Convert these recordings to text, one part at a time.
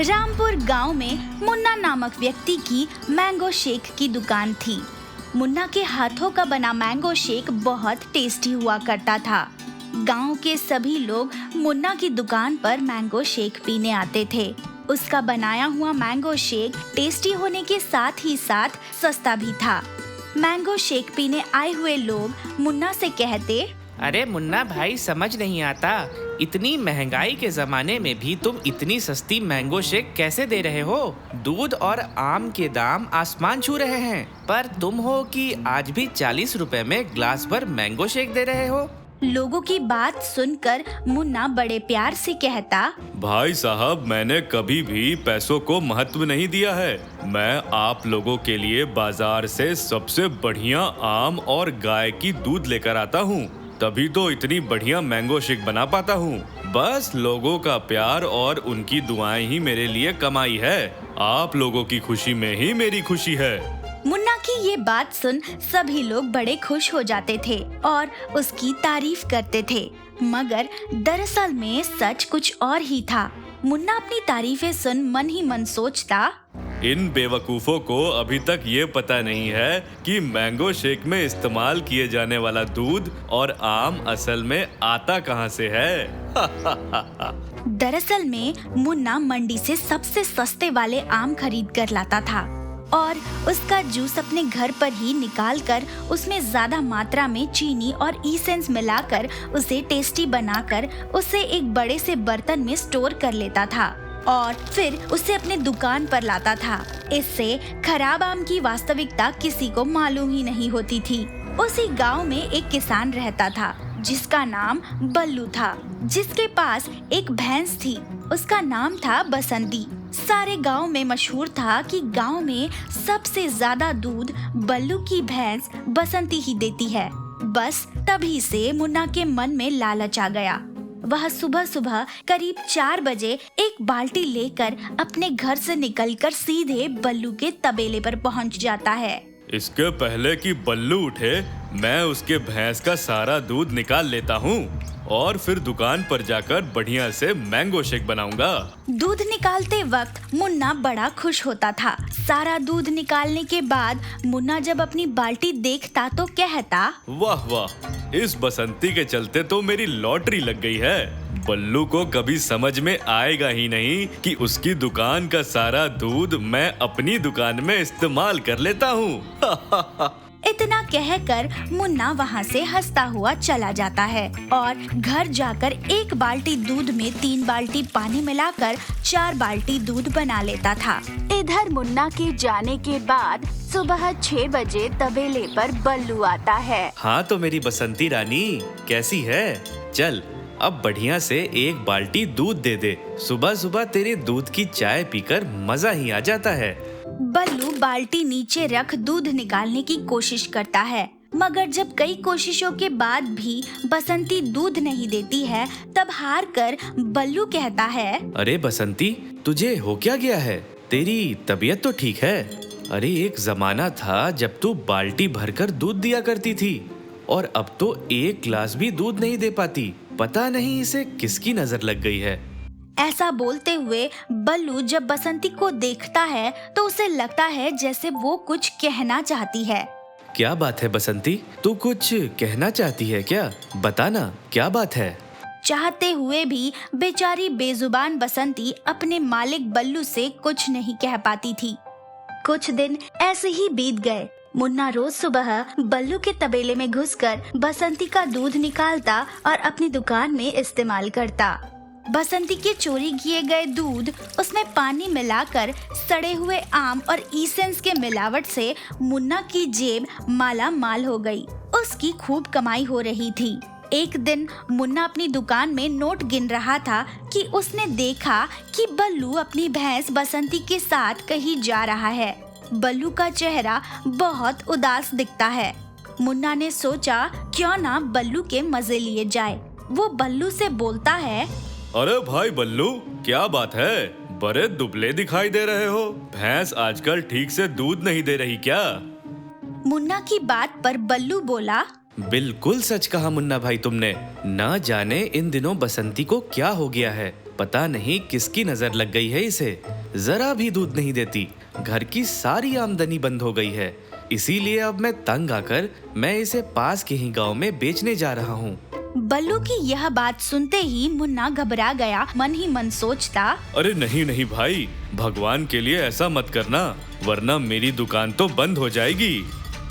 रामपुर गांव में मुन्ना नामक व्यक्ति की मैंगो शेक की दुकान थी। मुन्ना के हाथों का बना मैंगो शेक बहुत टेस्टी हुआ करता था। गांव के सभी लोग मुन्ना की दुकान पर मैंगो शेक पीने आते थे। उसका बनाया हुआ मैंगो शेक टेस्टी होने के साथ ही साथ सस्ता भी था। मैंगो शेक पीने आए हुए लोग मुन्ना से कहते, अरे मुन्ना भाई, समझ नहीं आता, इतनी महंगाई के जमाने में भी तुम इतनी सस्ती मैंगो शेक कैसे दे रहे हो? दूध और आम के दाम आसमान छू रहे हैं, पर तुम हो कि आज भी 40 रुपए में ग्लास भर मैंगो शेक दे रहे हो। लोगों की बात सुनकर मुन्ना बड़े प्यार से कहता, भाई साहब, मैंने कभी भी पैसों को महत्व नहीं दिया है। मैं आप लोगों के लिए बाजार से सबसे बढ़िया आम और गाय की दूध लेकर आता हूँ, तभी तो इतनी बढ़िया मैंगो शेक बना पाता हूँ। बस लोगों का प्यार और उनकी दुआएं ही मेरे लिए कमाई है। आप लोगों की खुशी में ही मेरी खुशी है। मुन्ना की ये बात सुन सभी लोग बड़े खुश हो जाते थे और उसकी तारीफ करते थे, मगर दरअसल में सच कुछ और ही था। मुन्ना अपनी तारीफें सुन मन ही मन सोचता, इन बेवकूफों को अभी तक ये पता नहीं है कि मैंगो शेक में इस्तेमाल किए जाने वाला दूध और आम असल में आता कहाँ से है। दरअसल में मुन्ना मंडी से सबसे सस्ते वाले आम खरीद कर लाता था और उसका जूस अपने घर पर ही निकालकर उसमें ज्यादा मात्रा में चीनी और इसेंस मिलाकर उसे टेस्टी बनाकर उसे एक बड़े से बर्तन में स्टोर कर लेता था और फिर उसे अपने दुकान पर लाता था। इससे खराब आम की वास्तविकता किसी को मालूम ही नहीं होती थी। उसी गांव में एक किसान रहता था जिसका नाम बल्लू था, जिसके पास एक भैंस थी। उसका नाम था बसंती। सारे गांव में मशहूर था कि गांव में सबसे ज्यादा दूध बल्लू की भैंस बसंती ही देती है। बस तभी से मुन्ना के मन में लालच आ गया। वह सुबह सुबह करीब 4 बजे एक बाल्टी लेकर अपने घर से निकलकर सीधे बल्लू के तबेले पर पहुंच जाता है। इसके पहले कि बल्लू उठे, मैं उसके भैंस का सारा दूध निकाल लेता हूँ और फिर दुकान पर जाकर बढ़िया से मैंगो शेक बनाऊंगा। दूध निकालते वक्त मुन्ना बड़ा खुश होता था। सारा दूध निकालने के बाद मुन्ना जब अपनी बाल्टी देखता तो कहता, वाह वाह, इस बसंती के चलते तो मेरी लॉटरी लग गई है। बल्लू को कभी समझ में आएगा ही नहीं कि उसकी दुकान का सारा दूध मैं अपनी दुकान में इस्तेमाल कर लेता हूँ। इतना कहकर मुन्ना वहाँ से हंसता हुआ चला जाता है और घर जाकर 1 बाल्टी दूध में 3 बाल्टी पानी मिलाकर 4 बाल्टी दूध बना लेता था। इधर मुन्ना के जाने के बाद सुबह 6 बजे तबेले पर बल्लू आता है। हाँ तो मेरी बसंती रानी, कैसी है? चल अब बढ़िया से 1 बाल्टी दूध दे दे। सुबह सुबह तेरे दूध की चाय पीकर मजा ही आ जाता है। बल्लू बाल्टी नीचे रख दूध निकालने की कोशिश करता है, मगर जब कई कोशिशों के बाद भी बसंती दूध नहीं देती है, तब हार कर बल्लू कहता है, अरे बसंती, तुझे हो क्या गया है? तेरी तबीयत तो ठीक है? अरे एक जमाना था जब तू बाल्टी भरकर दूध दिया करती थी और अब तो 1 गिलास भी दूध नहीं दे पाती। पता नहीं इसे किसकी नजर लग गई है। ऐसा बोलते हुए बल्लू जब बसंती को देखता है तो उसे लगता है जैसे वो कुछ कहना चाहती है। क्या बात है बसंती, तू कुछ कहना चाहती है क्या? बताना, क्या बात है? चाहते हुए भी बेचारी बेजुबान बसंती अपने मालिक बल्लू से कुछ नहीं कह पाती थी। कुछ दिन ऐसे ही बीत गए। मुन्ना रोज सुबह बल्लू के तबेले में घुसकर बसंती का दूध निकालता और अपनी दुकान में इस्तेमाल करता। बसंती के चोरी किए गए दूध उसमें पानी मिलाकर सड़े हुए आम और इसेंस के मिलावट से मुन्ना की जेब माला माल हो गई। उसकी खूब कमाई हो रही थी। एक दिन मुन्ना अपनी दुकान में नोट गिन रहा था कि उसने देखा कि बल्लू अपनी भैंस बसंती के साथ कहीं जा रहा है। बल्लू का चेहरा बहुत उदास दिखता है। मुन्ना ने सोचा क्यों ना बल्लू के मजे लिए जाए। वो बल्लू से बोलता है, अरे भाई बल्लू, क्या बात है? बड़े दुबले दिखाई दे रहे हो। भैंस आजकल ठीक से दूध नहीं दे रही क्या? मुन्ना की बात पर बल्लू बोला, बिल्कुल सच कहा मुन्ना भाई तुमने। ना जाने इन दिनों बसंती को क्या हो गया है। पता नहीं किसकी नजर लग गई है इसे, जरा भी दूध नहीं देती। घर की सारी आमदनी बंद हो गई है, इसीलिए अब मैं तंग आकर मैं इसे पास के ही गांव में बेचने जा रहा हूँ। बल्लू की यह बात सुनते ही मुन्ना घबरा गया। मन ही मन सोचता, अरे नहीं नहीं भाई, भगवान के लिए ऐसा मत करना, वरना मेरी दुकान तो बंद हो जाएगी।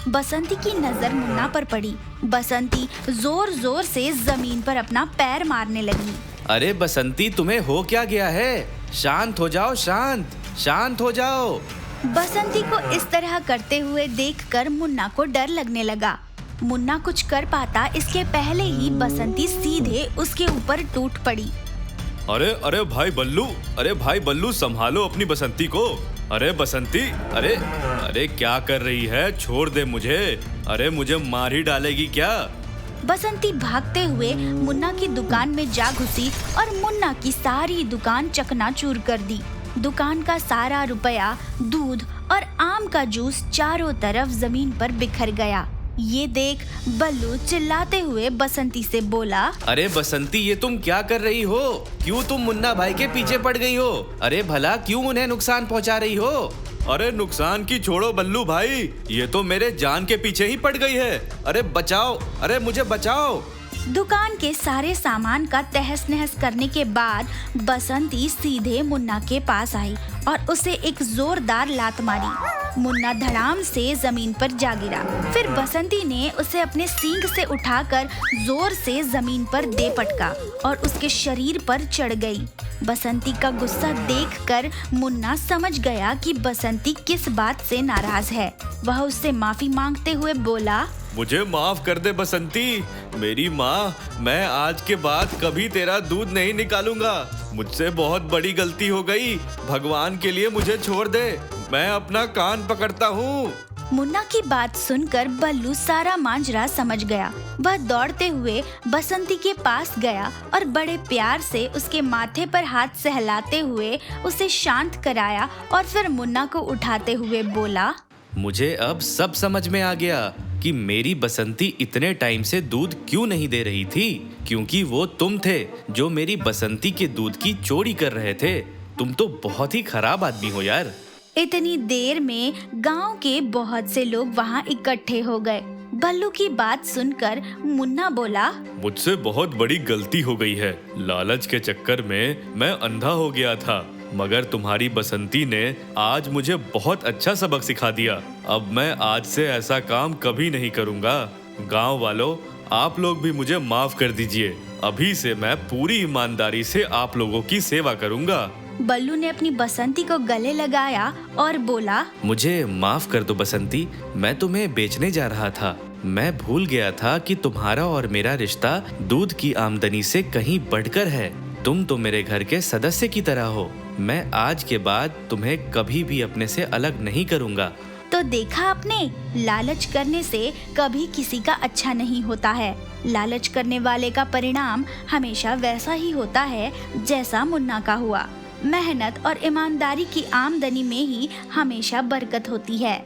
बसंती की नजर मुन्ना पर पड़ी। बसंती जोर जोर से जमीन पर अपना पैर मारने लगी। अरे बसंती, तुम्हें हो क्या गया है? शांत हो जाओ, शांत हो जाओ। बसंती को इस तरह करते हुए देखकर मुन्ना को डर लगने लगा। मुन्ना कुछ कर पाता इसके पहले ही बसंती सीधे उसके ऊपर टूट पड़ी। अरे भाई बल्लू, संभालो अपनी बसंती को। अरे बसंती, अरे क्या कर रही है? छोड़ दे मुझे। अरे मुझे मार ही डालेगी क्या? बसंती भागते हुए मुन्ना की दुकान में जा घुसी और मुन्ना की सारी दुकान चकनाचूर कर दी। दुकान का सारा रुपया, दूध और आम का जूस चारों तरफ जमीन पर बिखर गया। ये देख बल्लू चिल्लाते हुए बसंती से बोला, अरे बसंती, ये तुम क्या कर रही हो? क्यों तुम मुन्ना भाई के पीछे पड़ गई हो? अरे भला क्यों उन्हें नुकसान पहुंचा रही हो? अरे नुकसान की छोड़ो बल्लू भाई, ये तो मेरे जान के पीछे ही पड़ गई है। अरे बचाओ, अरे मुझे बचाओ। दुकान के सारे सामान का तहस नहस करने के बाद बसंती सीधे मुन्ना के पास आई और उसे एक जोरदार लात मारी। मुन्ना धड़ाम से जमीन पर जा गिरा। फिर बसंती ने उसे अपने सींग से उठाकर जोर से जमीन पर दे पटका और उसके शरीर पर चढ़ गई। बसंती का गुस्सा देखकर मुन्ना समझ गया कि बसंती किस बात से नाराज है। वह उससे माफी मांगते हुए बोला, मुझे माफ कर दे बसंती, मेरी माँ, मैं आज के बाद कभी तेरा दूध नहीं निकालूंगा। मुझसे बहुत बड़ी गलती हो गई, भगवान के लिए मुझे छोड़ दे, मैं अपना कान पकड़ता हूँ। मुन्ना की बात सुनकर बल्लू सारा मांजरा समझ गया। वह दौड़ते हुए बसंती के पास गया और बड़े प्यार से उसके माथे पर हाथ सहलाते हुए उसे शांत कराया और फिर मुन्ना को उठाते हुए बोला, मुझे अब सब समझ में आ गया कि मेरी बसंती इतने टाइम से दूध क्यों नहीं दे रही थी, क्योंकि वो तुम थे जो मेरी बसंती के दूध की चोरी कर रहे थे। तुम तो बहुत ही खराब आदमी हो यार। इतनी देर में गांव के बहुत से लोग वहां इकट्ठे हो गए। बल्लू की बात सुनकर मुन्ना बोला, मुझसे बहुत बड़ी गलती हो गई है। लालच के चक्कर में मैं अंधा हो गया था, मगर तुम्हारी बसंती ने आज मुझे बहुत अच्छा सबक सिखा दिया। अब मैं आज से ऐसा काम कभी नहीं करूँगा। गाँव वालों, आप लोग भी मुझे माफ कर दीजिए। अभी से मैं पूरी ईमानदारी से आप लोगों की सेवा करूँगा। बल्लू ने अपनी बसंती को गले लगाया और बोला, मुझे माफ कर दो बसंती, मैं तुम्हें बेचने जा रहा था। मैं भूल गया था कि तुम्हारा और मेरा रिश्ता दूध की आमदनी से कहीं बढ़कर है। तुम तो मेरे घर के सदस्य की तरह हो। मैं आज के बाद तुम्हें कभी भी अपने से अलग नहीं करूँगा। तो देखा आपने, लालच करने से कभी किसी का अच्छा नहीं होता है। लालच करने वाले का परिणाम हमेशा वैसा ही होता है जैसा मुन्ना का हुआ। मेहनत और ईमानदारी की आमदनी में ही हमेशा बरकत होती है।